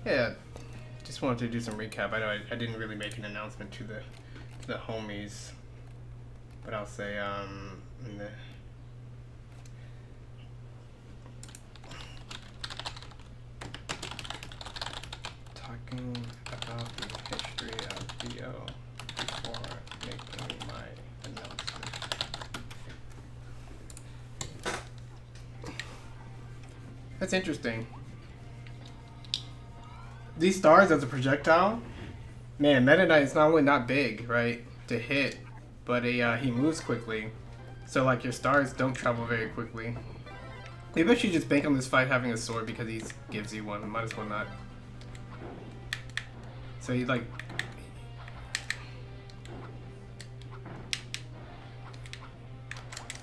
Yeah, just wanted to do some recap. I know I didn't really make an announcement to the homies, but I'll say in the talking about the history of VO before making my announcement. That's interesting. These stars as a projectile, man, Meta Knight is not only not big, right, to hit, but he moves quickly. So like your stars don't travel very quickly. Maybe I should just bank on this fight having a sword because he gives you one. Might as well not. So he like.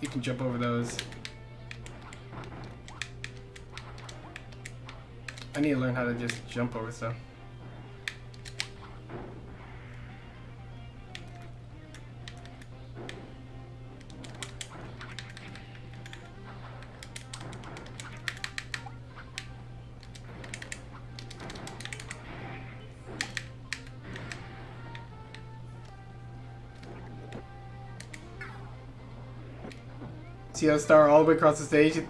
You can jump over those. I need to learn how to just jump over stuff. See that star all the way across the stage?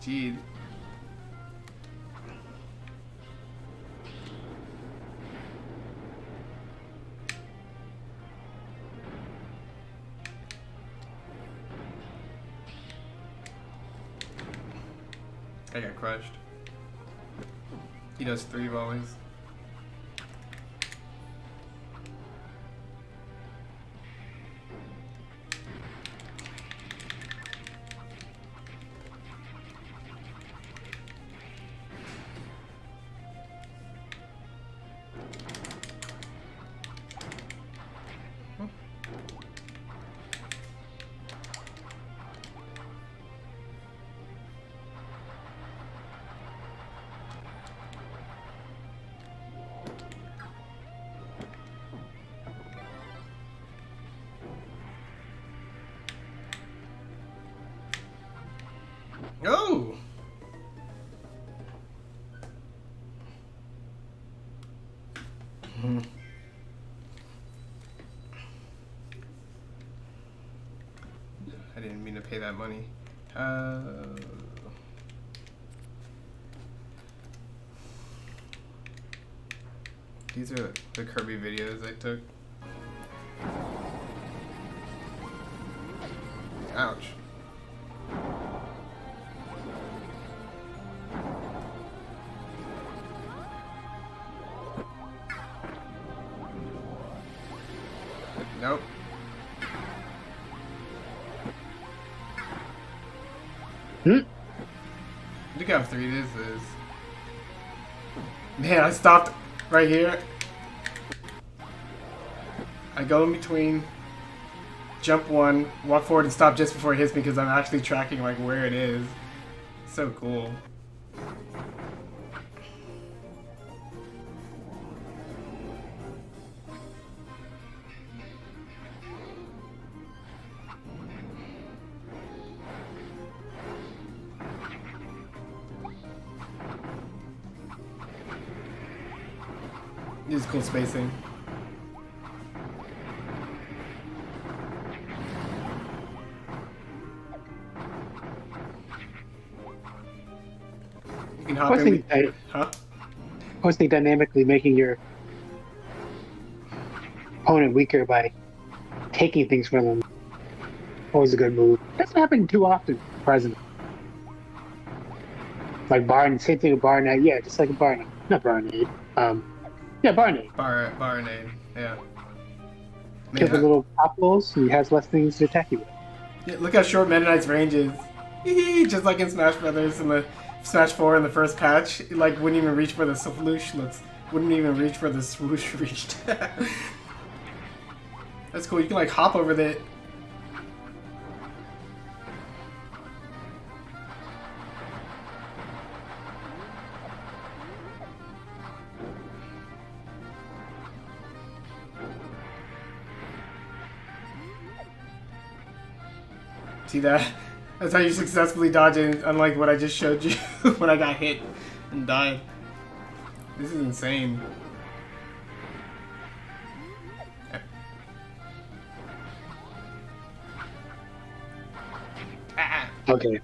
Jeez. I got crushed. He does 3 volleys. Oh! I didn't mean to pay that money. These are the Kirby videos I took. Ouch. Nope. Look how 3 this is. Man, I stopped right here. I go in between, jump 1, walk forward and stop just before it hits me because I'm actually tracking like where it is. So cool. This is cool spacing. You can hop in. Huh? Posting dynamically making your opponent weaker by taking things from them. Always a good move. Doesn't happen too often, present. Like same thing with Barnade. Yeah, just like a Barnade. Not Barnade. Yeah, Barnade. Barnade, yeah. Kill the little pop balls, and he has less things to attack you with. Yeah, look how short Meta Knight's range is. Just like in Smash Brothers in the Smash 4 in the first patch, it, like wouldn't even reach where the swoosh looks. Wouldn't even reach where the swoosh reached. That's cool. You can like hop over it. See that? That's how you successfully dodge it, unlike what I just showed you when I got hit and died. This is insane. Ah. Okay.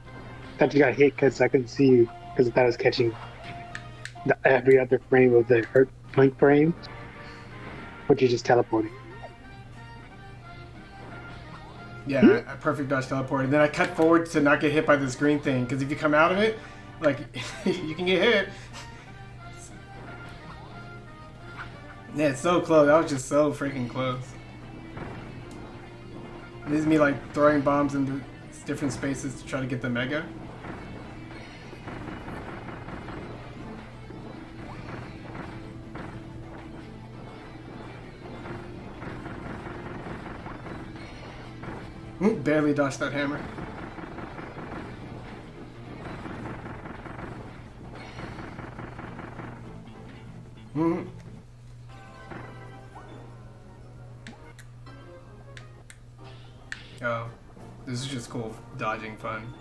Thought you got hit because I couldn't see you because I thought I was catching every other frame of the hurt point frame, but you just teleporting. Yeah, a perfect dodge teleport. And then I cut forward to not get hit by this green thing, because if you come out of it, like, you can get hit. Yeah, it's so close. That was just so freaking close. This is me, like, throwing bombs into different spaces to try to get the mega. Barely dodged that hammer. Oh, this is just cool dodging fun.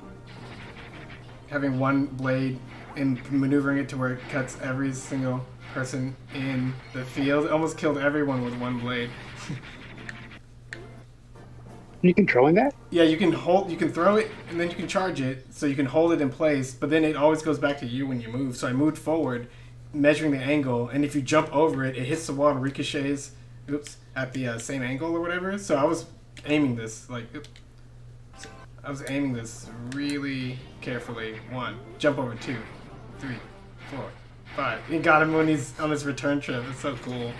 Having one blade and maneuvering it to where it cuts every single person in the field. It almost killed everyone with one blade. You controlling that? Yeah, you can throw it, and then you can charge it, so you can hold it in place, but then it always goes back to you when you move. So I moved forward, measuring the angle, and if you jump over it, it hits the wall and ricochets, at the same angle or whatever. So I was aiming this, I was aiming this really carefully. 1, jump over 2, 3, 4, 5. You got him when he's on his return trip. It's so cool.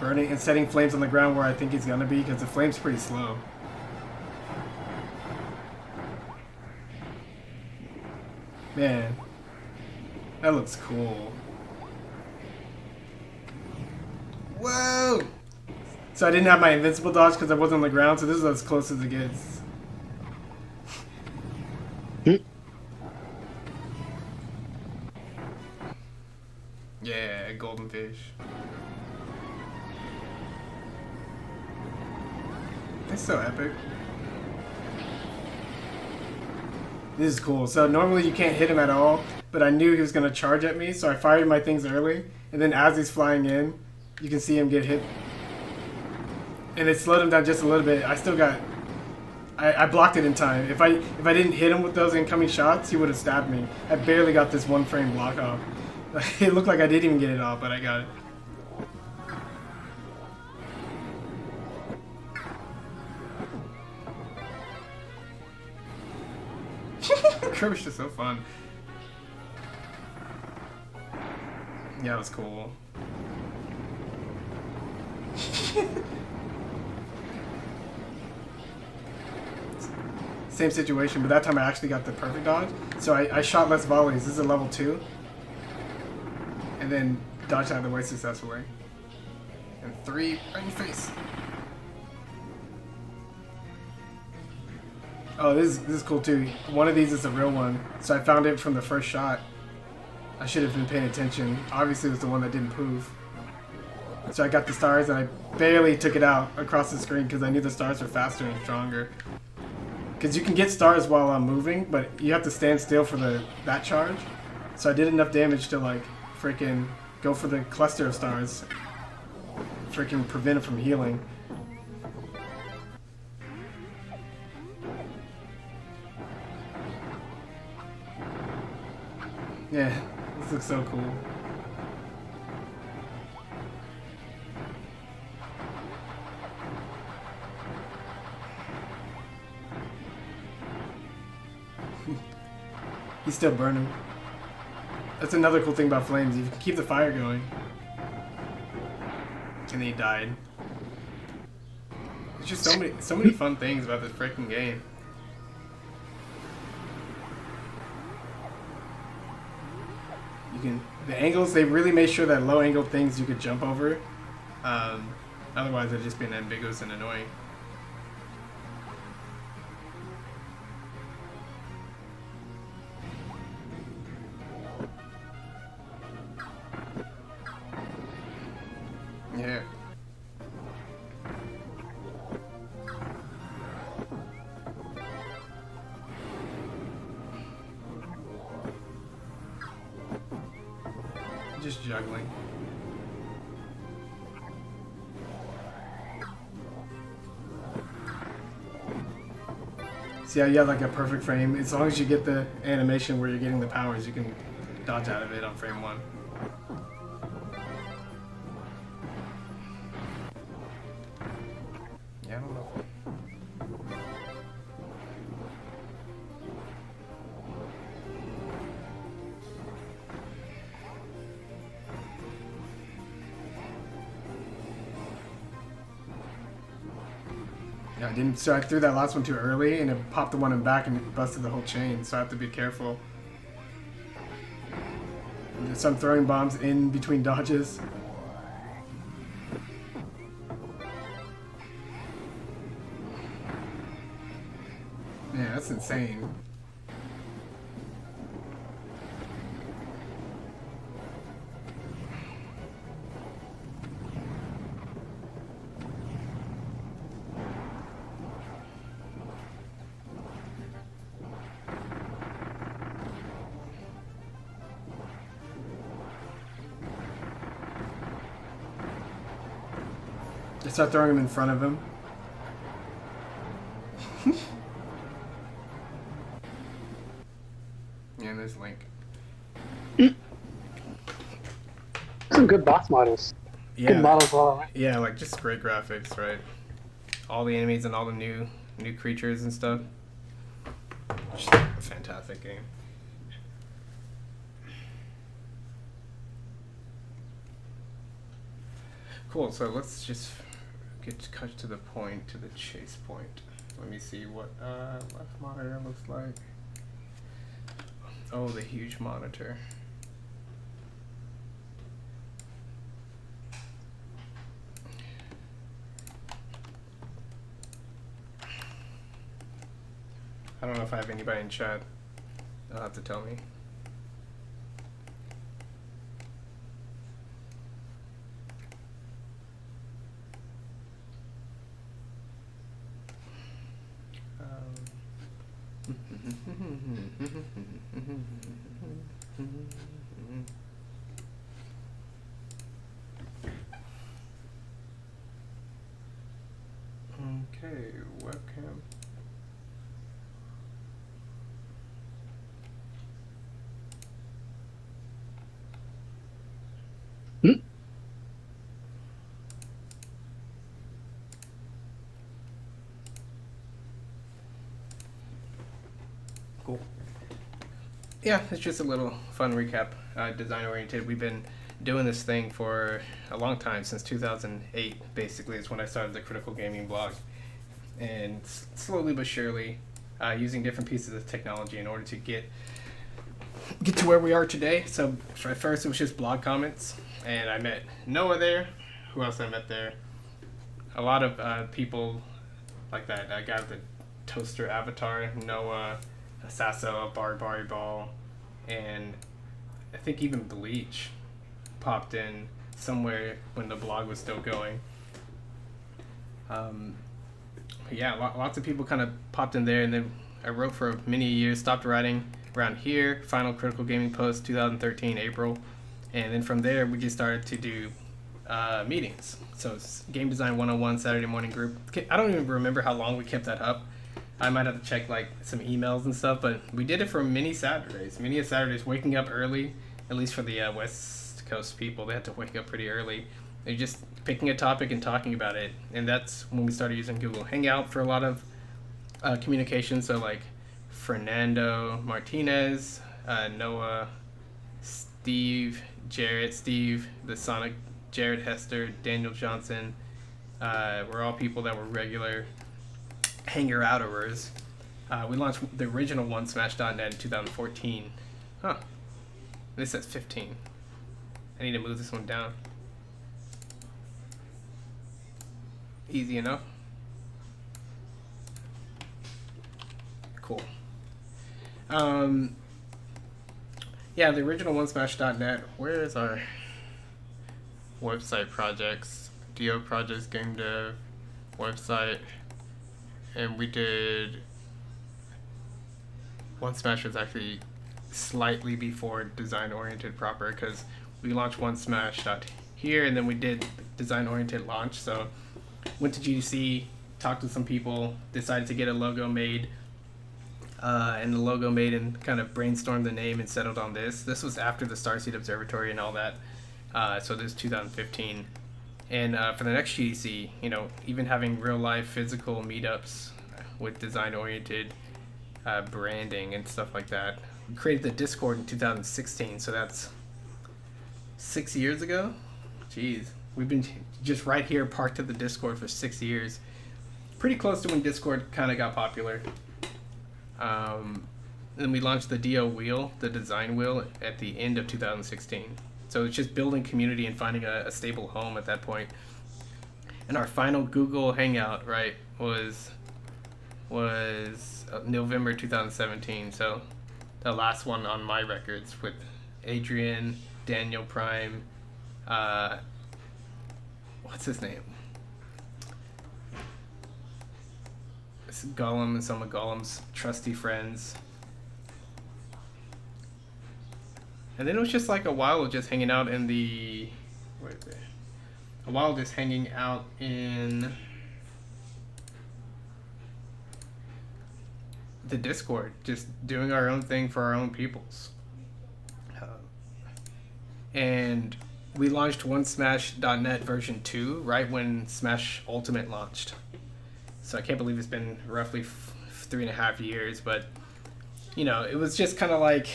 Burning and setting flames on the ground where I think he's gonna be, because the flame's pretty slow. Man, that looks cool. Whoa! So I didn't have my invincible dodge because I wasn't on the ground, so this is as close as it gets. Yeah, golden fish. That's so epic. This is cool. So normally you can't hit him at all, but I knew he was going to charge at me, so I fired my things early, and then as he's flying in, you can see him get hit. And it slowed him down just a little bit. I still got... I blocked it in time. If I didn't hit him with those incoming shots, he would have stabbed me. I barely got this one frame block off. It looked like I didn't even get it off, but I got it. Kirby's just so fun. Yeah, it was cool. Same situation, but that time I actually got the perfect dodge. So I shot less volleys. This is a level 2. And then dodged out of the way successfully. And 3 right in your face. Oh, this is cool too. One of these is a real one, so I found it from the first shot. I should have been paying attention. Obviously, it was the one that didn't poof. So I got the stars, and I barely took it out across the screen because I knew the stars were faster and stronger. Because you can get stars while I'm moving, but you have to stand still for that charge. So I did enough damage to like freaking go for the cluster of stars. Freaking prevent it from healing. Yeah, this looks so cool. He's still burning. That's another cool thing about flames. You can keep the fire going. And then he died. There's just so many fun things about this freaking game. The angles, they really made sure that low angle things you could jump over. Otherwise it'd just be ambiguous and annoying. Yeah. just juggling. See how you have like a perfect frame? As long as you get the animation where you're getting the powers, you can dodge out of it on frame 1. Yeah, I don't know. Yeah, I didn't. So I threw that last one too early, and it popped the one in back, and it busted the whole chain. So I have to be careful. So I'm throwing bombs in between dodges. Yeah, that's insane. I start throwing him in front of him. Yeah, and there's Link. Some good boss models. Yeah, Good models all around. yeah, like just great graphics, right? All the enemies and all the new creatures and stuff. Just a fantastic game. Cool. So let's just get cut to the point, to the chase point. Let me see what left monitor looks like. Oh, the huge monitor. I don't know if I have anybody in chat. They'll have to tell me. Okay, webcam. Cool. Yeah, it's just a little fun recap. Design oriented. We've been doing this thing for a long time, since 2008. Basically, is when I started the Critical Gaming blog, and slowly but surely, using different pieces of technology in order to get to where we are today. So at first, it was just blog comments, and I met Noah there. Who else I met there? A lot of people like that. I got the toaster avatar, Noah, Sasso, Barbari Ball, and I think even Bleach popped in somewhere when the blog was still going. Yeah, lots of people kind of popped in there, and then I wrote for many years, stopped writing around here, Final Critical Gaming Post 2013, April, and then from there we just started to do meetings. So it's Game Design 101 Saturday morning group. I don't even remember how long we kept that up. I might have to check like some emails and stuff, but we did it for many Saturdays, waking up early, at least for the West Coast people. They had to wake up pretty early. They're just picking a topic and talking about it, and that's when we started using Google Hangout for a lot of communication. So like Fernando Martinez, Noah, Steve, the Sonic, Jared Hester, Daniel Johnson, were all people that were regular hanger-outers. We launched the original one, Smash.net, in 2014. Huh. This says 15. I need to move this one down. Easy enough. Cool. Yeah, the original one, Smash.net. Where is our website projects? DO projects, game dev, website. And we did One Smash was actually slightly before design oriented proper, because we launched One Smash out here, and then we did design oriented launch. So went to GDC, talked to some people, decided to get a logo made, and the logo made, and kind of brainstormed the name and settled on this. This was after the Starseed Observatory and all that. So this is 2015. And for the next GDC, you know, even having real life physical meetups with design oriented branding and stuff like that. We created the Discord in 2016, so that's 6 years ago. Jeez, we've been just right here parked at the Discord for 6 years. Pretty close to when Discord kind of got popular. Then we launched the DO wheel, the design wheel, at the end of 2016. So it's just building community and finding a stable home at that point. And our final Google Hangout, right, was November 2017. So the last one on my records with Adrian, Daniel Prime, what's his name? It's Gollum and some of Gollum's trusty friends. And then it was just like a while of just hanging out in the... Where is it? A while just hanging out in the Discord, just doing our own thing for our own peoples. And we launched OneSmash.net version 2 right when Smash Ultimate launched. So I can't believe it's been roughly 3.5 years, but you know, it was just kind of like,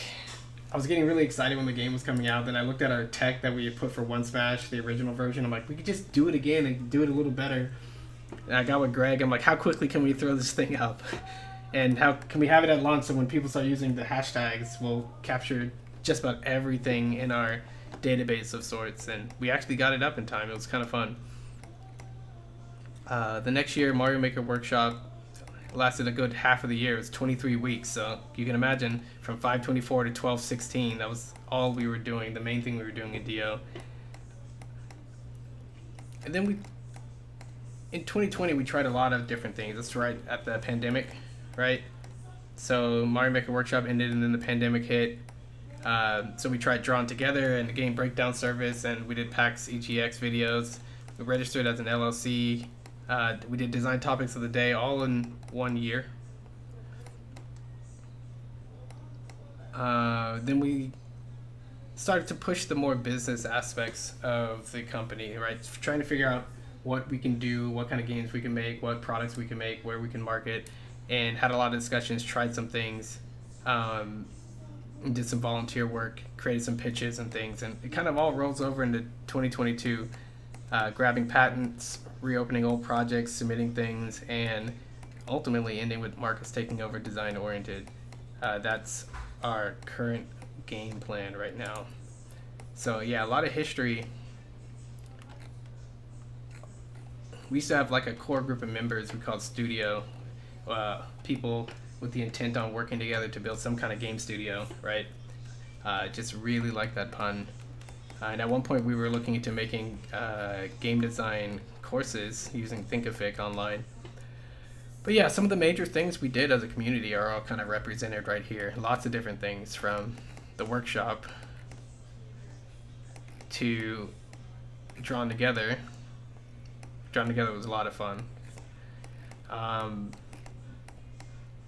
I was getting really excited when the game was coming out. Then I looked at our tech that we had put for One Smash, the original version. I'm like, we could just do it again and do it a little better. And I got with Greg. I'm like, how quickly can we throw this thing up? And how can we have it at launch so when people start using the hashtags, we'll capture just about everything in our database of sorts. And we actually got it up in time. It was kind of fun. The next year, Mario Maker Workshop lasted a good half of the year. It was 23 weeks, so you can imagine from 5/24 to 12/16, that was all we were doing, the main thing we were doing in DO. And then in 2020, we tried a lot of different things. That's right at the pandemic, right? So Mario Maker Workshop ended, and then the pandemic hit. So we tried Drawn Together and the game breakdown service, and we did PAX EGX videos. We registered as an LLC. We did design topics of the day all in 1 year. Then we started to push the more business aspects of the company, right? Trying to figure out what we can do, what kind of games we can make, what products we can make, where we can market, and had a lot of discussions, tried some things, did some volunteer work, created some pitches and things, and it kind of all rolls over into 2022, grabbing patents, reopening old projects, submitting things, and ultimately ending with Marcus taking over design oriented. That's our current game plan right now. So yeah, a lot of history. We used to have like a core group of members we called Studio, people with the intent on working together to build some kind of game studio, right? Just really like that pun. And at one point we were looking into making game design courses using Thinkific online. But yeah, some of the major things we did as a community are all kind of represented right here. Lots of different things, from the workshop to Drawn Together. Drawn Together was a lot of fun.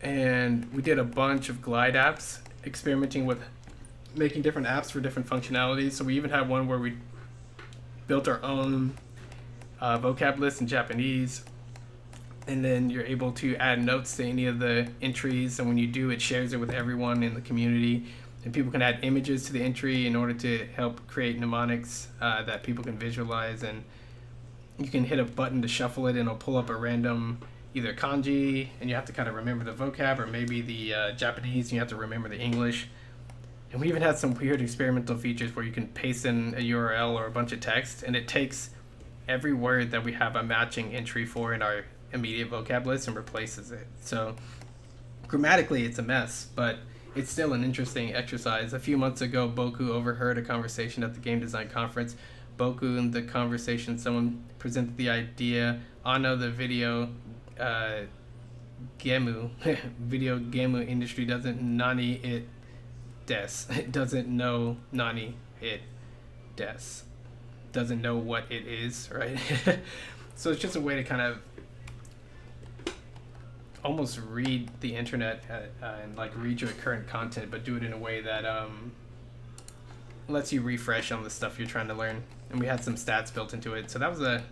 And we did a bunch of Glide apps, experimenting with making different apps for different functionalities. So we even had one where we built our own vocab list in Japanese, and then you're able to add notes to any of the entries, and when you do, it shares it with everyone in the community, and people can add images to the entry in order to help create mnemonics that people can visualize. And you can hit a button to shuffle it, and it'll pull up a random either kanji, and you have to kind of remember the vocab, or maybe the Japanese, and you have to remember the English. And we even had some weird experimental features where you can paste in a URL or a bunch of text, and it takes every word that we have a matching entry for in our immediate vocab list and replaces it. So grammatically it's a mess, but it's still an interesting exercise. A few months ago, Boku overheard a conversation at the game design conference. Boku, in the conversation, someone presented the idea, Ano, the video gemu video gemu industry doesn't nani it des. It doesn't know nani it des doesn't know what it is, right? So it's just a way to kind of almost read the internet and like read your current content, but do it in a way that lets you refresh on the stuff you're trying to learn. And we had some stats built into it, so that was a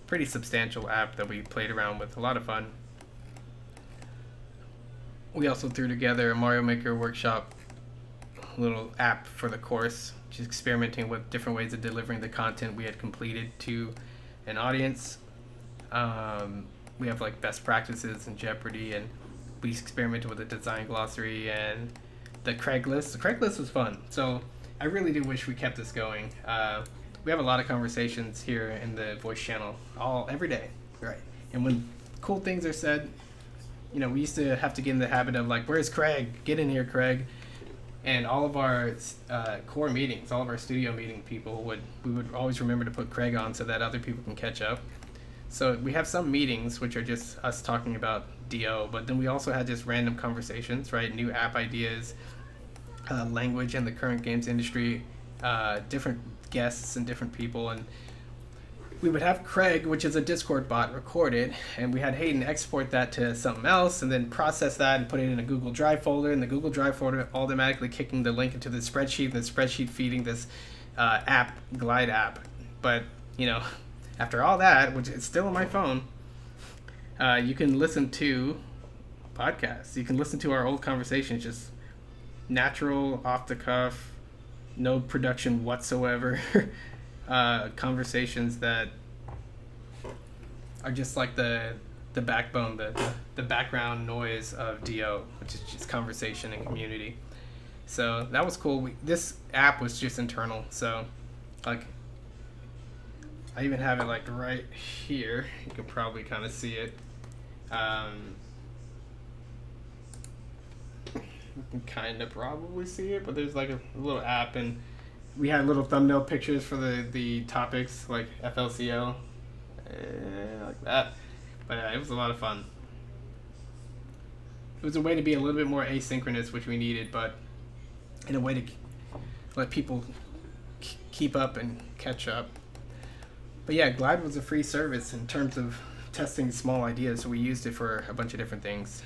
pretty substantial app that we played around with. A lot of fun. We also threw together a Mario Maker Workshop little app for the course, just experimenting with different ways of delivering the content we had completed to an audience. We have like best practices in Jeopardy, and we experimented with a design glossary and the Craigslist. The Craigslist was fun, so I really do wish we kept this going. We have a lot of conversations here in the voice channel every day, right? And when cool things are said, you know, we used to have to get in the habit of like, where's Craig? Get in here, Craig. And all of our core meetings, all of our studio meeting people we would always remember to put Craig on so that other people can catch up. So we have some meetings which are just us talking about DO, but then we also had just random conversations, right? New app ideas, language in the current games industry, different guests and different people. And we would have Craig, which is a Discord bot, record it, and we had Hayden export that to something else and then process that and put it in a Google Drive folder, and the Google Drive folder automatically kicking the link into the spreadsheet, and the spreadsheet feeding this app, Glide app. But, you know, after all that, which is still on my phone, you can listen to podcasts. You can listen to our old conversations, just natural, off the cuff, no production whatsoever. Conversations that are just like the backbone, the background noise of DO, which is just conversation and community. So that was cool. This app was just internal, so like I even have it like right here. You can probably kind of see it. You can kind of probably see it, but there's like a little app, and we had little thumbnail pictures for the topics, like FLCL, like that. But it was a lot of fun. It was a way to be a little bit more asynchronous, which we needed, but in a way to let people keep up and catch up. But yeah, Glide was a free service in terms of testing small ideas, so we used it for a bunch of different things.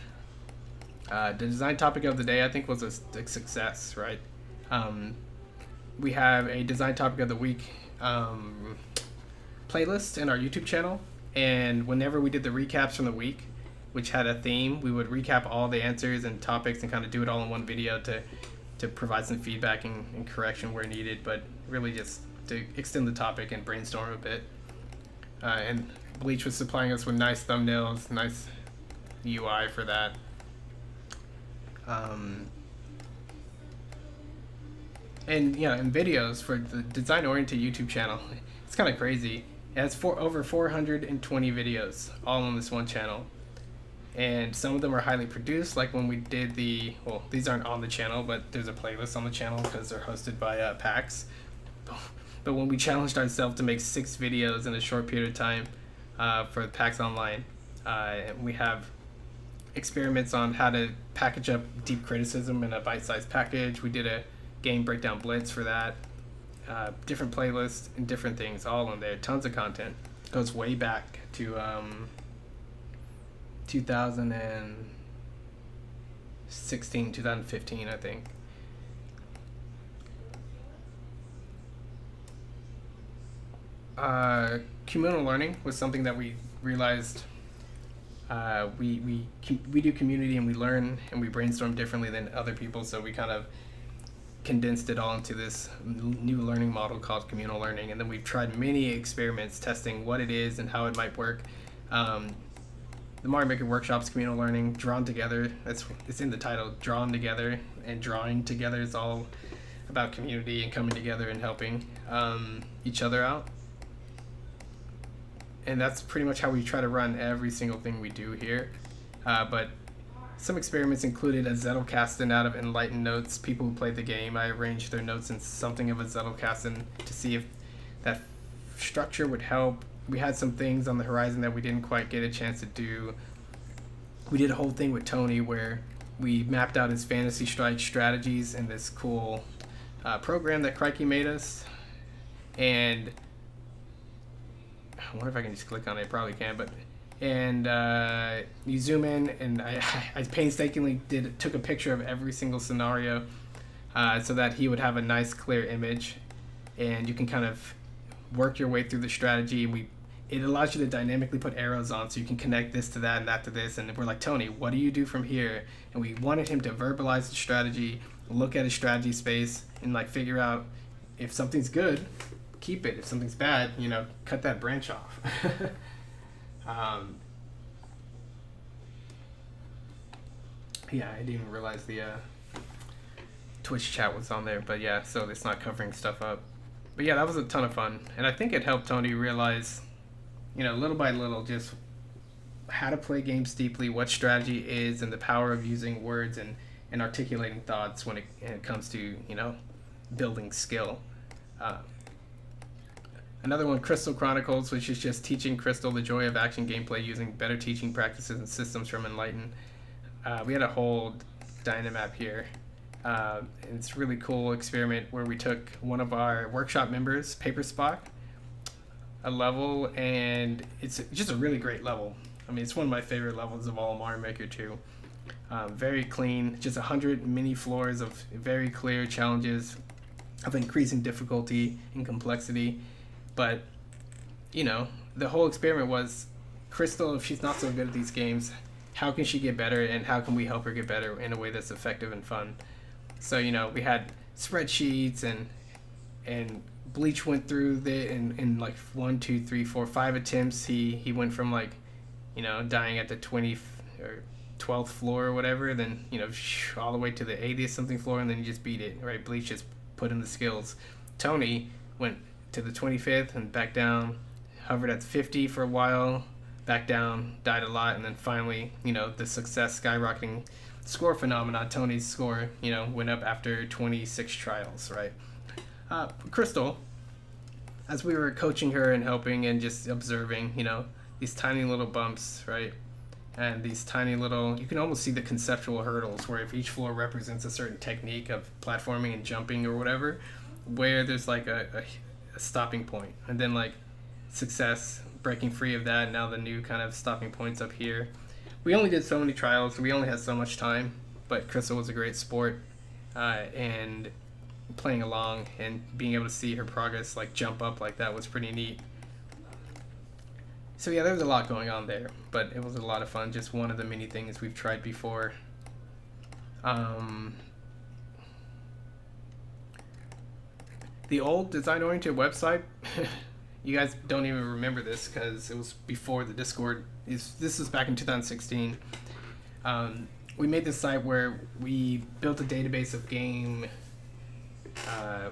The design topic of the day, I think, was a success, right? We have a design topic of the week playlist in our YouTube channel, and whenever we did the recaps from the week, which had a theme, we would recap all the answers and topics and kind of do it all in one video to provide some feedback and correction where needed, but really just to extend the topic and brainstorm a bit. And Bleach was supplying us with nice thumbnails, nice UI for that. And you know, in videos for the design oriented YouTube channel, it's kind of crazy. It has over 420 videos all on this one channel, and some of them are highly produced, like when we did these aren't on the channel, but there's a playlist on the channel because they're hosted by PAX. But when we challenged ourselves to make 6 videos in a short period of time for PAX Online, we have experiments on how to package up deep criticism in a bite-sized package. We did a game breakdown blitz for that, different playlists and different things all in there. Tons of content. Goes way back to 2016, 2015, I think. Communal learning was something that we realized we do community and we learn and we brainstorm differently than other people, so we kind of condensed it all into this new learning model called communal learning. And then we've tried many experiments testing what it is and how it might work. The Mario Maker Workshop's communal learning, drawn together. It's in the title, drawn together, and drawing together is all about community and coming together and helping each other out. And that's pretty much how we try to run every single thing we do here. But some experiments included a Zettelkasten out of Enlightened Notes. People who played the game, I arranged their notes in something of a Zettelkasten to see if that structure would help. We had some things on the horizon that we didn't quite get a chance to do. We did a whole thing with Tony where we mapped out his Fantasy Strike strategies in this cool program that Crikey made us. and I wonder if I can just click on it. Probably can, but and you zoom in, and I painstakingly took a picture of every single scenario, so that he would have a nice clear image, and you can kind of work your way through the strategy. It allows you to dynamically put arrows on, so you can connect this to that and that to this. And we're like, Tony, what do you do from here? And we wanted him to verbalize the strategy, look at his strategy space, and like figure out if something's good, keep it. If something's bad, cut that branch off. Yeah, I didn't even realize the Twitch chat was on there, but yeah, so it's not covering stuff up. But yeah, that was a ton of fun, and I think it helped Tony realize, little by little, just how to play games deeply, what strategy is, and the power of using words and articulating thoughts when it comes to, building skill. Another one, Crystal Chronicles, which is just teaching Crystal the joy of action gameplay using better teaching practices and systems from Enlighten. We had a whole Dynamap here. It's a really cool experiment where we took one of our workshop members, Paper Spock, a level, and it's just a really great level. I mean, it's one of my favorite levels of all Mario Maker 2. Very clean, just 100 mini floors of very clear challenges of increasing difficulty and complexity. But, the whole experiment was, Crystal, if she's not so good at these games, how can she get better, and how can we help her get better in a way that's effective and fun? So, we had spreadsheets, and Bleach went through in like 1, 2, 3, 4, 5 attempts. He went from like, dying at the 20th or 12th floor or whatever, then, all the way to the 80th something floor, and then he just beat it, right? Bleach just put in the skills. Tony went to the 25th and back down, hovered at 50 for a while, back down, died a lot, and then finally, the success skyrocketing score phenomenon, Tony's score, went up after 26 trials, right? Crystal, as we were coaching her and helping and just observing, these tiny little bumps, right? And these tiny little, you can almost see the conceptual hurdles where if each floor represents a certain technique of platforming and jumping or whatever, where there's like a stopping point, and then like success, breaking free of that, and now the new kind of stopping points up here. We only did so many trials, we only had so much time, but Crystal was a great sport, and playing along and being able to see her progress like jump up like that was pretty neat. So yeah, there was a lot going on there, but it was a lot of fun. Just one of the many things we've tried before. The old design-oriented website, you guys don't even remember this because it was before the Discord. This is back in 2016. We made this site where we built a database of game.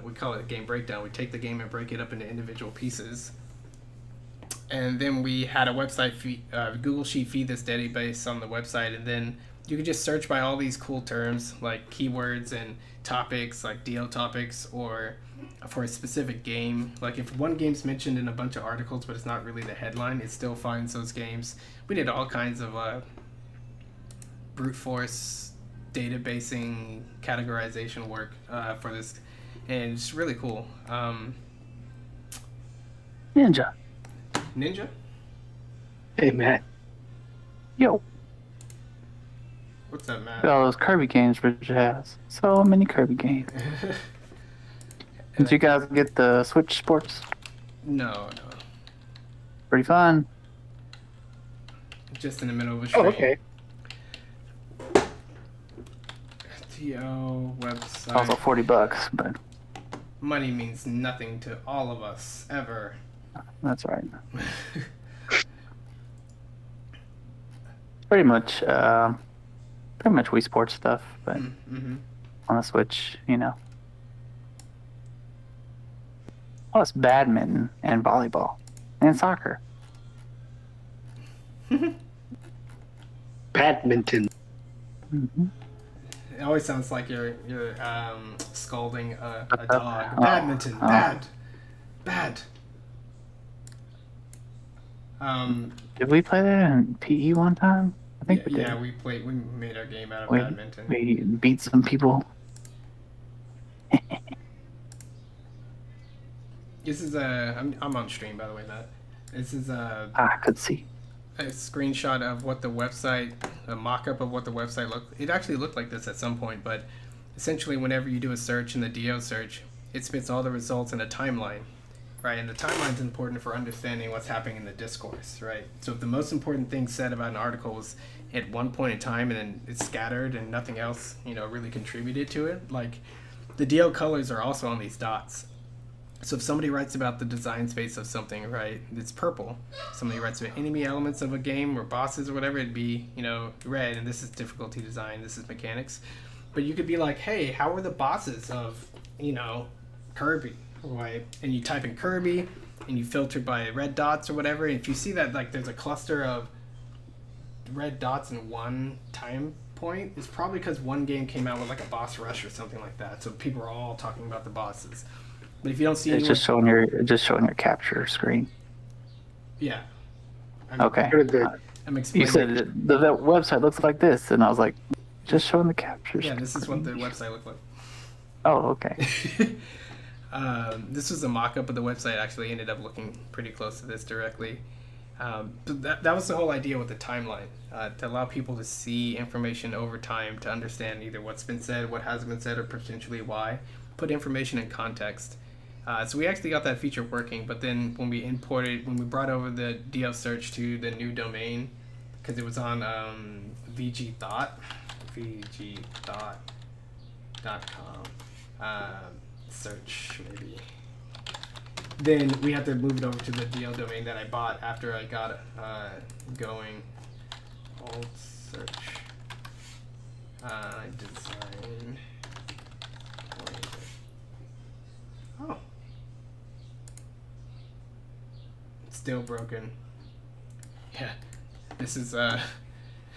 We call it a game breakdown. We take the game and break it up into individual pieces. And then we had a website Google Sheet feed this database on the website, and then you could just search by all these cool terms like keywords and topics like DL topics, or for a specific game. Like if one game's mentioned in a bunch of articles but it's not really the headline, it still finds those games. We did all kinds of brute force databasing categorization work for this, and it's really cool. Ninja. Hey, Matt. Yo. What's up, Matt? All those Kirby games Richard has. So many Kirby games. Did you guys get the Switch Sports? No. Pretty fun. Just in the middle of a stream. Oh, okay. TO website. Also $40, but Money means nothing to all of us, ever. that's right. Pretty much Wii Sports stuff, but Mm-hmm. on the Switch, Plus badminton and volleyball and soccer. Badminton. Mm-hmm. It always sounds like you're scolding a dog. Oh. Badminton, Oh. bad. Did we play that in PE one time? I think we did. Yeah, we made our game out of We- badminton. We beat some people. This is I'm on stream, by the way, Matt. This is I could see. a screenshot of what the website, a mock-up of what the website looked. It actually looked like this at some point, but essentially, whenever you do a search in the DO search, it spits all the results in a timeline, right? And the timeline is important for understanding what's happening in the discourse, right? So if the most important thing said about an article was at one point in time and then it's scattered and nothing else, really contributed to it, like the DO colors are also on these dots. So if somebody writes about the design space of something, right, it's purple. Somebody writes about enemy elements of a game or bosses or whatever, it'd be, red, and this is difficulty design, this is mechanics. But you could be like, hey, how are the bosses of, Kirby, right? And you type in Kirby, and you filter by red dots or whatever, and if you see that, like, there's a cluster of red dots in one time point, it's probably because one game came out with, like, a boss rush or something like that, so people are all talking about the bosses. But if you don't see It's just showing your capture screen. Yeah. Okay. I'm You explaining. said the website looks like this, and I was like, just showing the capture Yeah, screen. this is what the website looked like. Oh, okay. This was a mock-up, but the website actually ended up looking pretty close to this directly. But that was the whole idea with the timeline, to allow people to see information over time, to understand either what's been said, what hasn't been said, or potentially why. Put information in context. So we actually got that feature working, but then when we brought over the DL search to the new domain, because it was on vgthought.com, search maybe. Then we had to move it over to the DL domain that I bought after I got going. Alt search design. Oh. It's still broken. Yeah. This is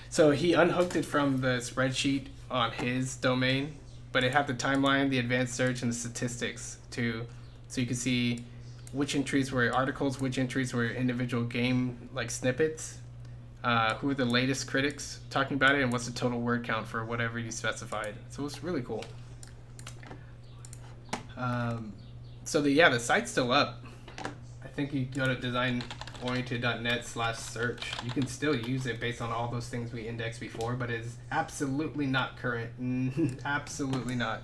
so he unhooked it from the spreadsheet on his domain, but it had the timeline, the advanced search, and the statistics too. So you can see which entries were articles, which entries were individual game like snippets, who are the latest critics talking about it, and what's the total word count for whatever you specified. So it's really cool. So the site's still up. I think you go to designoriented.net/search. You can still use it based on all those things we indexed before, but it's absolutely not current. Absolutely not.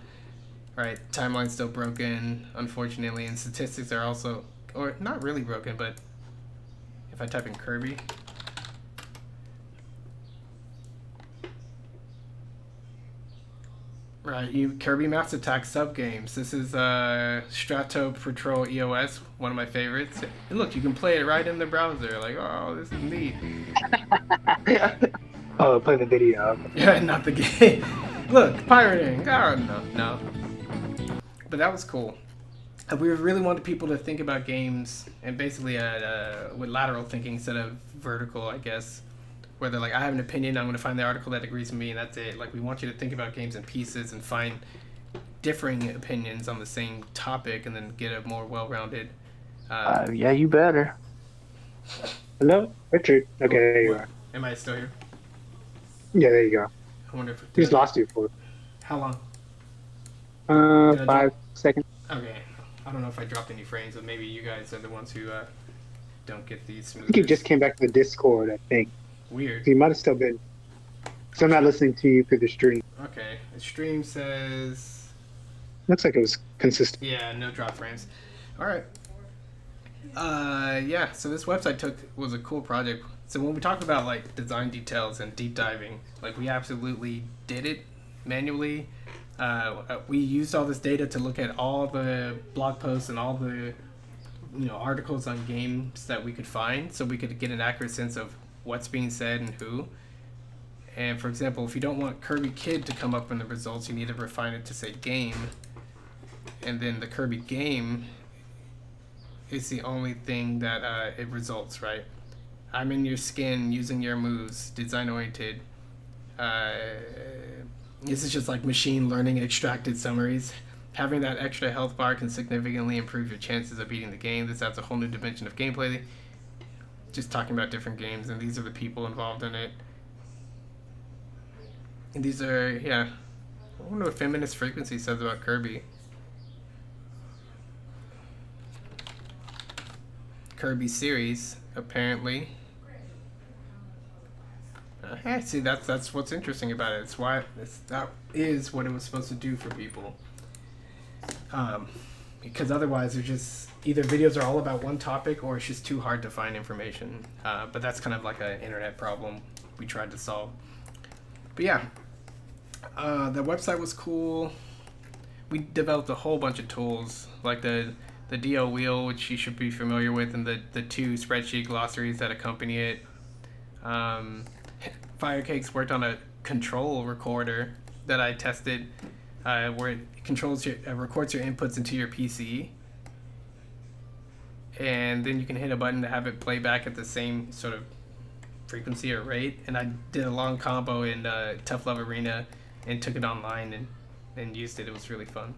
Right, timeline's still broken, unfortunately, and statistics are also, or not really broken, but if I type in Kirby, right, Kirby Mass Attack subgames. This is Strato Patrol EOS, one of my favorites. And look, you can play it right in the browser. Like, oh, this is neat. Oh, play the video. Yeah, not the game. Look, pirating. Oh, no. But that was cool. We really wanted people to think about games and basically with lateral thinking instead of vertical, I guess. Where they're like, I have an opinion, I'm going to find the article that agrees with me, and that's it. Like, we want you to think about games in pieces and find differing opinions on the same topic and then get a more well-rounded... Yeah, you better. Hello? Richard. Okay, there you are. Am I still here? Yeah, there you go. I wonder if... We just lost you for How long? 5 seconds. Okay. I don't know if I dropped any frames, but maybe you guys are the ones who don't get these smooth. I think you just came back to the Discord, I think. Weird. You might have still been. Because I'm not listening to you through the stream. Okay. The stream says... Looks like it was consistent. Yeah, no drop frames. All right. Yeah, so this website was a cool project. So when we talk about like design details and deep diving, like we absolutely did it manually. We used all this data to look at all the blog posts and all the articles on games that we could find, so we could get an accurate sense of what's being said and who. And for example, if you don't want Kirby Kid to come up in the results, you need to refine it to say game. And then the Kirby game is the only thing that it results, right? I'm in your skin, using your moves, design oriented. This is just like machine learning extracted summaries. Having that extra health bar can significantly improve your chances of beating the game. This adds a whole new dimension of gameplay. Just talking about different games, and these are the people involved in it. And these are, yeah. I wonder what Feminist Frequency says about Kirby. Kirby series, apparently. Yeah, see, that's what's interesting about it. That is what it was supposed to do for people. Because otherwise, they're just either videos are all about one topic or it's just too hard to find information. But that's kind of like an internet problem we tried to solve. But yeah, the website was cool. We developed a whole bunch of tools like the DO wheel, which you should be familiar with, and the 2 spreadsheet glossaries that accompany it. Firecakes worked on a control recorder that I tested, where it records your inputs into your PC, and then you can hit a button to have it play back at the same sort of frequency or rate. And I did a long combo in Tough Love Arena and took it online and used it. It was really fun.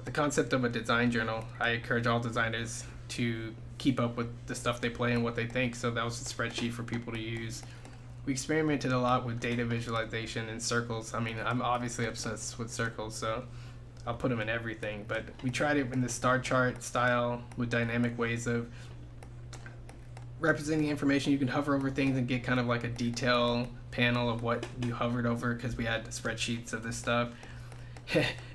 The concept of a design journal, I encourage all designers to keep up with the stuff they play and what they think, so that was a spreadsheet for people to use. We experimented a lot with data visualization and circles. I mean, I'm obviously obsessed with circles, so I'll put them in everything, but we tried it in the star chart style with dynamic ways of representing information. You can hover over things and get kind of like a detail panel of what you hovered over, because we had spreadsheets of this stuff.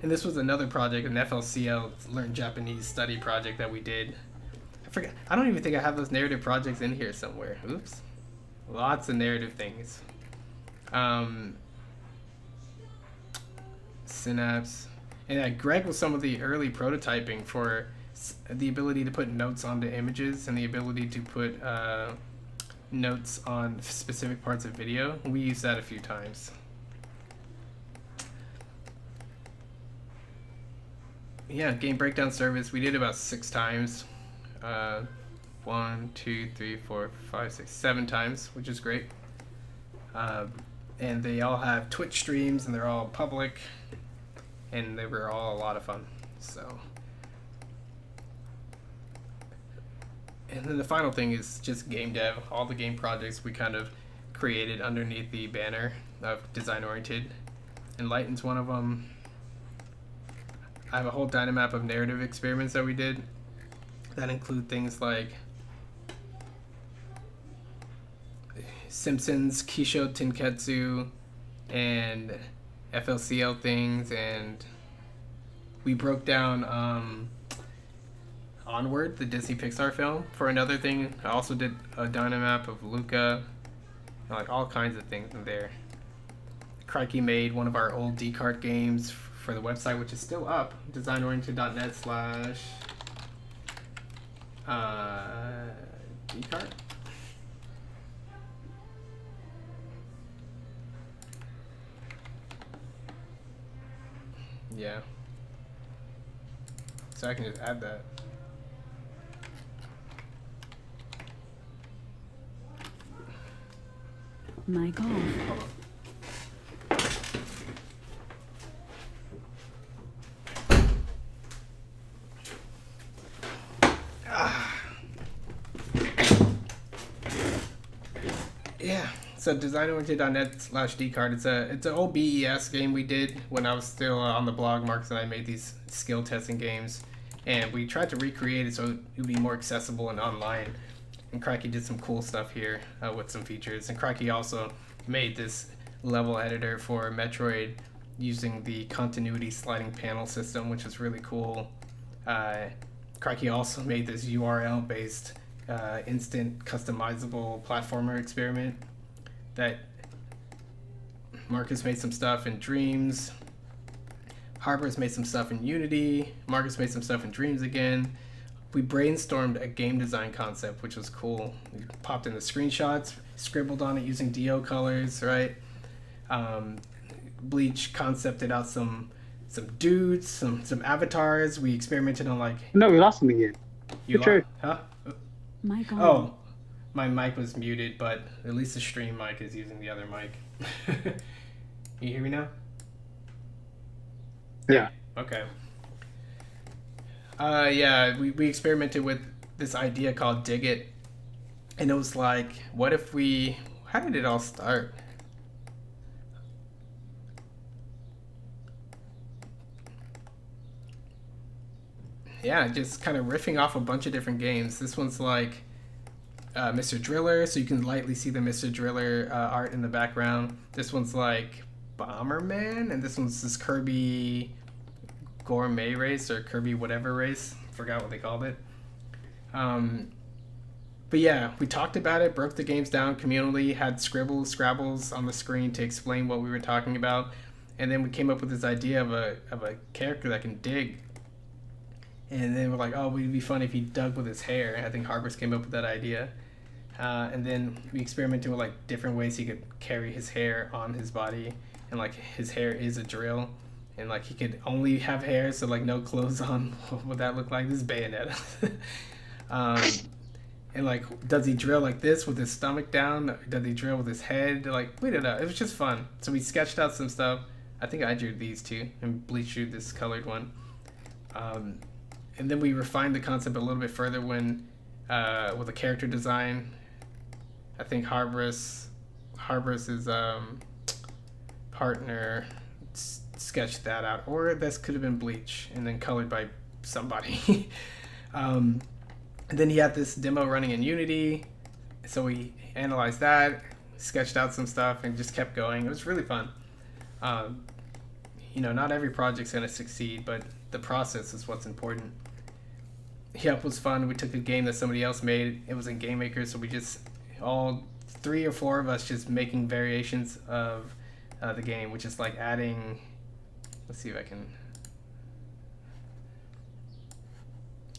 And this was another project, an FLCL Learn Japanese study project that we did. I don't even think I have those narrative projects in here somewhere. Oops. Lots of narrative things. Synapse. And Greg was some of the early prototyping for the ability to put notes onto images and the ability to put notes on specific parts of video. We used that a few times. Yeah, game breakdown service. We did about 6 times. 1, 2, 3, 4, 5, 6, 7 times, which is great. And they all have Twitch streams, and they're all public, and they were all a lot of fun. So, and then the final thing is just game dev. All the game projects we kind of created underneath the banner of Design Oriented. Enlighten's one of them. I have a whole Dynamap of narrative experiments that we did that include things like Simpsons, Kisho Tenketsu, and FLCL things, and we broke down Onward, the Disney Pixar film, for another thing. I also did a Dynamap of Luca, like all kinds of things in there. Crikey made one of our old Descartes games for the website, which is still up, designoriented.net / Descartes. Yeah. So I can just add that. My golf. Hold on. Yeah, so designoriented.net / Descartes. It's an old BES game we did when I was still on the blog. Marks and I made these skill testing games, and we tried to recreate it so it would be more accessible and online. And Crikey did some cool stuff here with some features. And Crikey also made this level editor for Metroid using the continuity sliding panel system, which is really cool. Crikey also made this URL-based instant customizable platformer experiment that Marcus made some stuff in Dreams. Harper's made some stuff in Unity. Marcus made some stuff in Dreams again. We brainstormed a game design concept, which was cool. We popped in the screenshots, scribbled on it using DO colors, right? Bleach concepted out some dudes, some avatars. We experimented on like. No, we lost him again. You Good try. Huh? My golf. Oh, my mic was muted, but at least the stream mic is using the other mic. You hear me now? Yeah. Okay. Yeah, we experimented with this idea called Dig It. And it was like, what if we... How did it all start? yeah, just kind of riffing off a bunch of different games. This one's like Mr. Driller, so you can lightly see the Mr. Driller art in the background. This one's like Bomberman, and this one's this Kirby Gourmet Race or Kirby whatever race. Forgot what they called it. But yeah, we talked about it, broke the games down communally, had scrabbles on the screen to explain what we were talking about, and then we came up with this idea of a character that can dig. And then we're like, oh, it would be fun if he dug with his hair. I think Harbors came up with that idea. And then we experimented with like different ways he could carry his hair on his body, and like his hair is a drill, and like he could only have hair, so like no clothes on. What would that look like? This is Bayonetta. And like, does he drill like this with his stomach down? Does he drill with his head? Like, we don't know. It was just fun. So we sketched out some stuff. I think I drew these two, and Bleach drew this colored one. And then we refined the concept a little bit further when, with a character design. I think Harbors' partner sketched that out, or this could have been Bleach, and then colored by somebody. And then he had this demo running in Unity, so we analyzed that, sketched out some stuff, and just kept going. It was really fun. Not every project's going to succeed, but the process is what's important. Yep, was fun. We took a game that somebody else made. It was in Game Maker, so we just, all 3 or 4 of us, just making variations of the game, which is like adding, let's see if I can,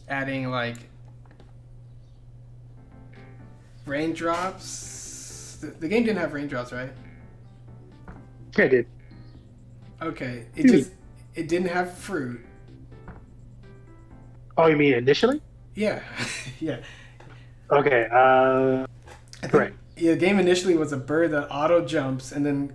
adding like raindrops. The game didn't have raindrops, right? Yeah, I did. Okay, it didn't have fruit. Oh, you mean initially? Yeah, yeah. Okay. Correct. Yeah, the game initially was a bird that auto jumps, and then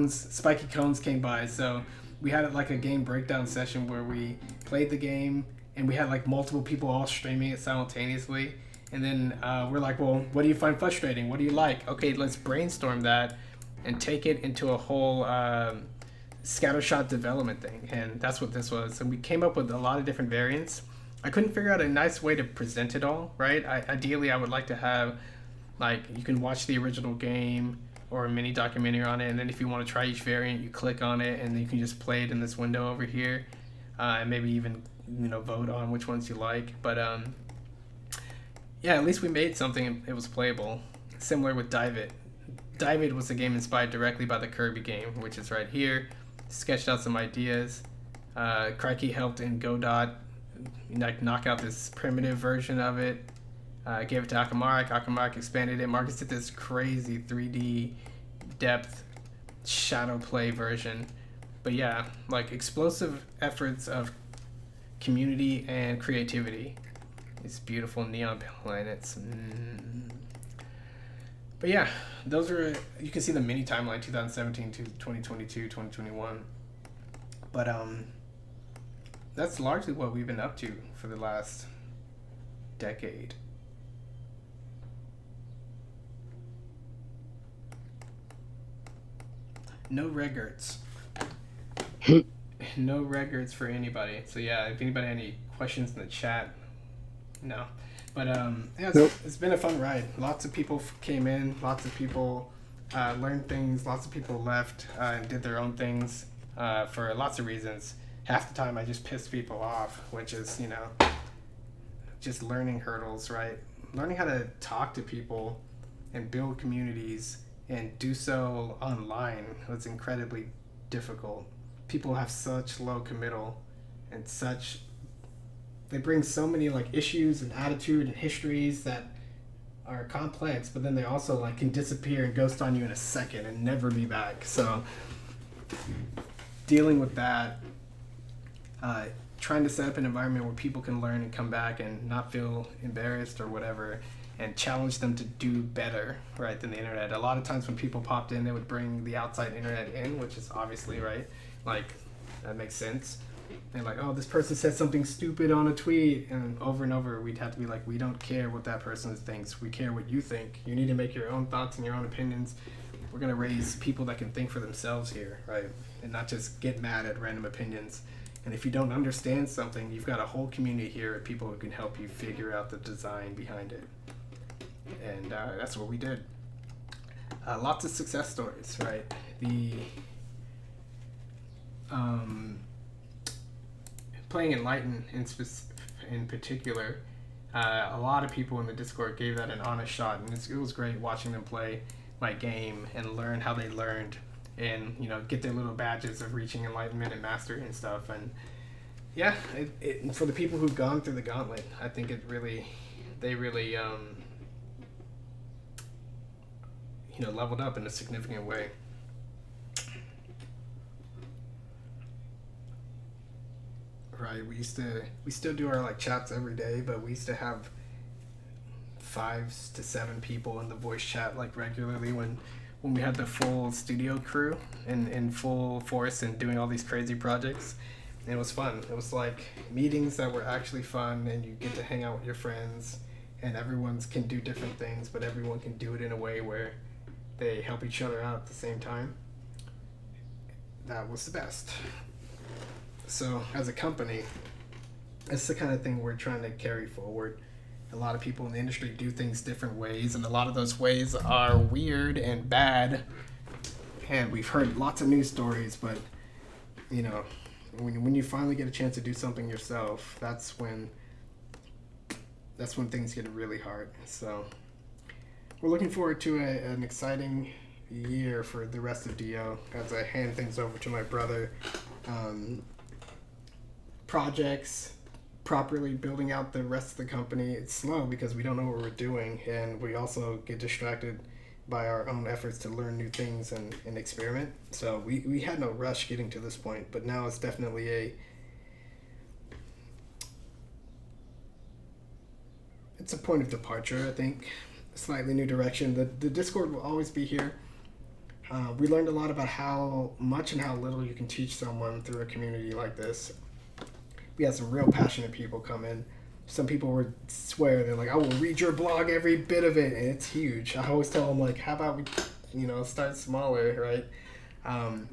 spiky cones came by. So we had like a game breakdown session where we played the game, and we had like multiple people all streaming it simultaneously. And then we're like, well, what do you find frustrating? What do you like? Okay, let's brainstorm that and take it into a whole scattershot development thing. And that's what this was. And we came up with a lot of different variants. I couldn't figure out a nice way to present it all, right? Ideally, I would like to have, like, you can watch the original game or a mini documentary on it, and then if you want to try each variant, you click on it, and then you can just play it in this window over here, and maybe even, vote on which ones you like. But, yeah, at least we made something and it was playable. Similar with Dive It. Dive It was a game inspired directly by the Kirby game, which is right here. Sketched out some ideas. Crikey helped in Godot knock out this primitive version of it. Gave it to Akamarek. Akamarek expanded it. Marcus did this crazy 3D depth shadow play version. But yeah, like explosive efforts of community and creativity. These beautiful neon planets. But yeah, those are, you can see the mini timeline 2017 to 2022, 2021. But that's largely what we've been up to for the last decade. No records. No records for anybody. So yeah, if anybody had any questions in the chat, no. But yeah, it's been a fun ride. Lots of people came in. Lots of people learned things. Lots of people left and did their own things for lots of reasons. Half the time I just pissed people off, which is, just learning hurdles, right? Learning how to talk to people and build communities and do so online was incredibly difficult. People have such low committal and they bring so many like issues and attitude and histories that are complex, but then they also like can disappear and ghost on you in a second and never be back. So dealing with that, trying to set up an environment where people can learn and come back and not feel embarrassed or whatever, and challenge them to do better, right, than the internet. A lot of times when people popped in, they would bring the outside internet in, which is obviously, right, like, that makes sense. And like, oh, this person said something stupid on a tweet, and over we'd have to be like, we don't care what that person thinks, we care what you think. You need to make your own thoughts and your own opinions. We're going to raise people that can think for themselves here, right, and not just get mad at random opinions. And if you don't understand something, you've got a whole community here of people who can help you figure out the design behind it. And that's what we did. Lots of success stories, right? Playing Enlighten in particular, a lot of people in the Discord gave that an honest shot, and it was great watching them play my game and learn how they learned, and get their little badges of reaching enlightenment and mastery and stuff. And yeah, for the people who've gone through the gauntlet, I think they really leveled up in a significant way. Right, we still do our chats every day, but we used to have 5 to 7 people in the voice chat regularly when we had the full studio crew in full force and doing all these crazy projects. And it was fun. It was like meetings that were actually fun, and you get to hang out with your friends, and everyone's can do different things, but everyone can do it in a way where they help each other out at the same time. That was the best. So as a company, it's the kind of thing we're trying to carry forward. A lot of people in the industry do things different ways, and a lot of those ways are weird and bad. And we've heard lots of news stories, but when you finally get a chance to do something yourself, that's when things get really hard. So we're looking forward to an exciting year for the rest of DO as I hand things over to my brother. Projects, properly building out the rest of the company. It's slow because we don't know what we're doing, and we also get distracted by our own efforts to learn new things and experiment. So we had no rush getting to this point, but now it's definitely it's a point of departure, I think. A slightly new direction. The Discord will always be here. We learned a lot about how much and how little you can teach someone through a community like this. We had some real passionate people come in. Some people would swear, they're like, I will read your blog every bit of it, and it's huge. I always tell them, how about we, start smaller, right?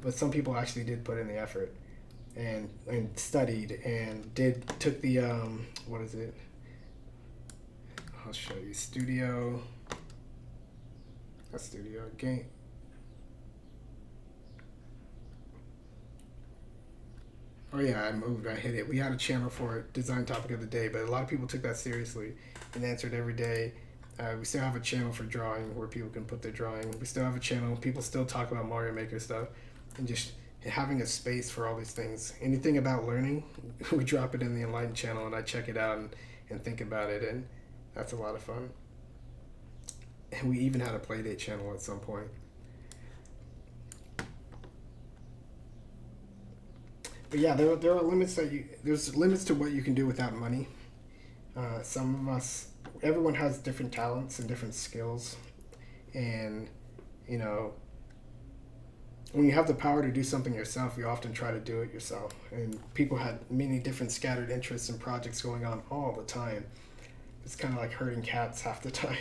But some people actually did put in the effort and studied and took the, what is it? I'll show you. Game. Oh yeah, I hit it. We had a channel for design topic of the day, but a lot of people took that seriously and answered every day. We still have a channel for drawing where people can put their drawing. We still have a channel. People still talk about Mario Maker stuff, and just having a space for all these things. Anything about learning, we drop it in the Enlighten channel, and I check it out and think about it, and that's a lot of fun. And we even had a Playdate channel at some point. But yeah, there are limits there's limits to what you can do without money. Everyone has different talents and different skills, and when you have the power to do something yourself, you often try to do it yourself. And people had many different scattered interests and projects going on all the time. It's kind of like herding cats half the time,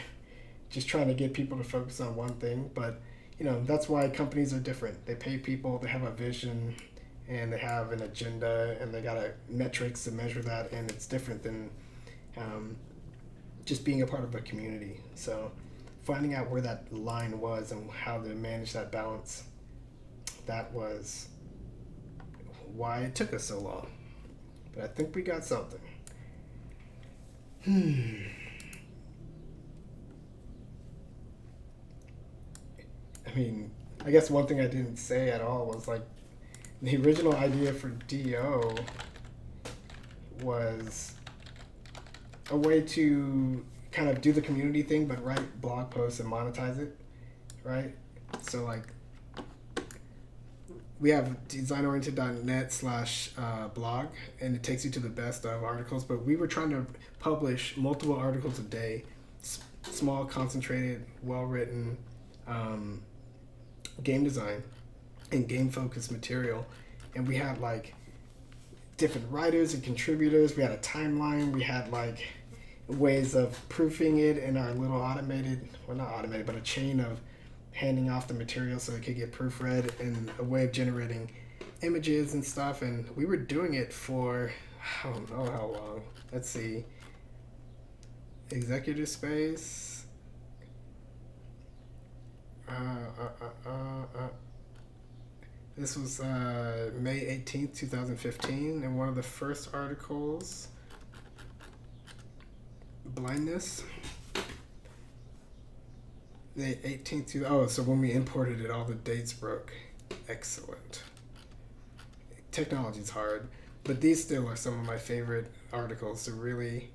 just trying to get people to focus on one thing. But that's why companies are different. They pay people, they have a vision, and they have an agenda, and they got metrics to measure that, and it's different than just being a part of a community. So finding out where that line was and how to manage that balance, that was why it took us so long. But I think we got something. I mean, I guess one thing I didn't say at all was the original idea for DO was a way to kind of do the community thing, but write blog posts and monetize it, right? So we have designoriented.net/blog, and it takes you to the best of articles, but we were trying to publish multiple articles a day, small, concentrated, well-written game design and game-focused material. And we had different writers and contributors. We had a timeline. We had ways of proofing it in our little automated, well, not automated, but a chain of handing off the material so it could get proofread, and a way of generating images and stuff, and we were doing it for I don't know how long. Let's see. Executive space. This was May 18th, 2015, and one of the first articles, blindness. The 18th, so when we imported it, all the dates broke. Excellent. Technology's hard, but these still are some of my favorite articles to really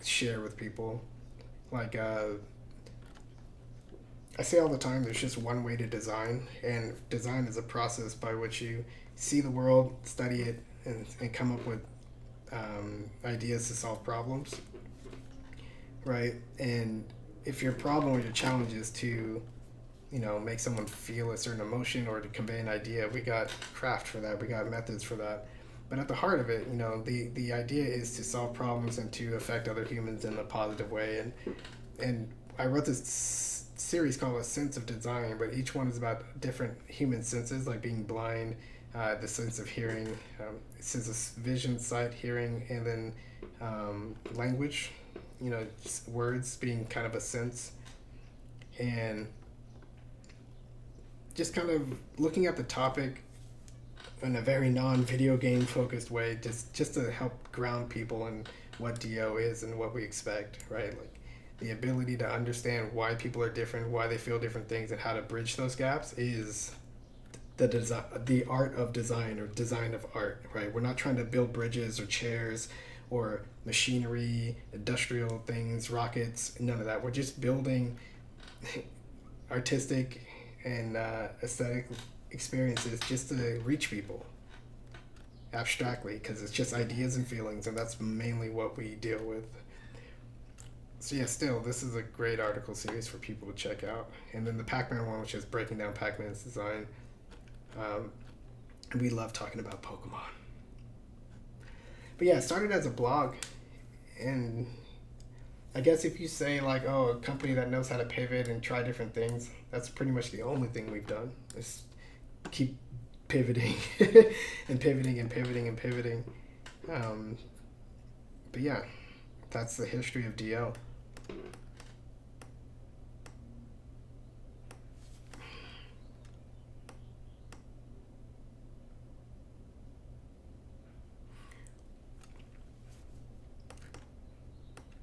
share with people. Like, I say all the time, there's just one way to design, and design is a process by which you see the world, study it, and come up with ideas to solve problems, right? And if your problem or your challenge is to, make someone feel a certain emotion or to convey an idea, we got craft for that, we got methods for that. But at the heart of it, the idea is to solve problems and to affect other humans in a positive way. And I wrote this series called A Sense of Design, but each one is about different human senses, like being blind, the sense of hearing, sense of vision, sight, hearing, and then language, just words being kind of a sense. And just kind of looking at the topic in a very non-video game focused way, just to help ground people in what DO is and what we expect, right? Like the ability to understand why people are different, why they feel different things, and how to bridge those gaps is the art of design, or design of art, right? We're not trying to build bridges or chairs or machinery, industrial things, rockets, none of that. We're just building artistic and aesthetic experiences just to reach people abstractly, because it's just ideas and feelings, and that's mainly what we deal with. So yeah, still, this is a great article series for people to check out. And then the Pac-Man one, which is breaking down Pac-Man's design. We love talking about Pokemon. But yeah, it started as a blog, and I guess if you say like, oh, a company that knows how to pivot and try different things, that's pretty much the only thing we've done, is keep pivoting and pivoting and pivoting and pivoting. But yeah, that's the history of DO.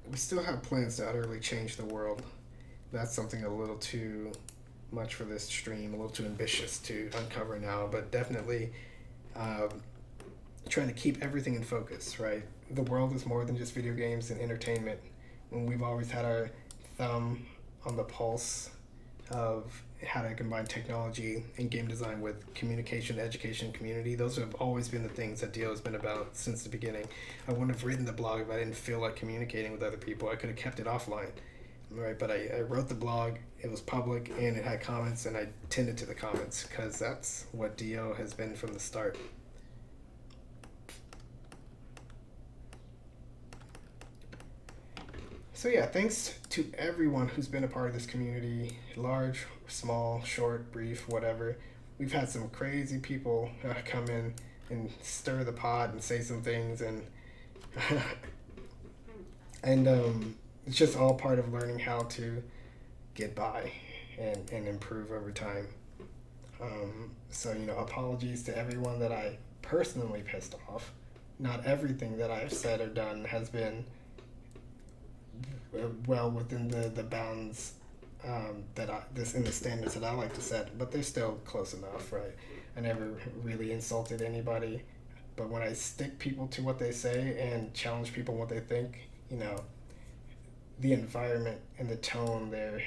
We still have plans to utterly change the world. That's something a little too much for this stream, a little too ambitious to uncover now, but definitely trying to keep everything in focus, right? The world is more than just video games and entertainment. And we've always had our thumb on the pulse of how to combine technology and game design with communication, education, community. Those have always been the things that DO has been about since the beginning. I wouldn't have written the blog if I didn't feel like communicating with other people. I could have kept it offline, right? But I wrote the blog, it was public, and it had comments, and I tended to the comments, because that's what DO has been from the start. So yeah, thanks to everyone who's been a part of this community, large, small, short, brief, whatever. We've had some crazy people come in and stir the pot and say some things, and it's just all part of learning how to get by and improve over time. So, apologies to everyone that I personally pissed off. Not everything that I've said or done has been well within the bounds in the standards that I like to set, but they're still close enough, right? I never really insulted anybody, but when I stick people to what they say and challenge people on what they think, the environment and the tone there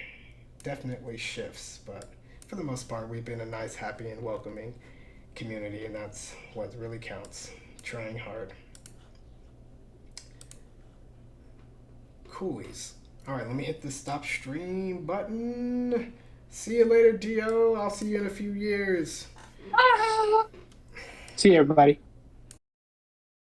definitely shifts. But for the most part, we've been a nice, happy, and welcoming community, and that's what really counts. Trying hard. Coolies. Alright, let me hit the stop stream button. See you later, DO. I'll see you in a few years. See you, everybody.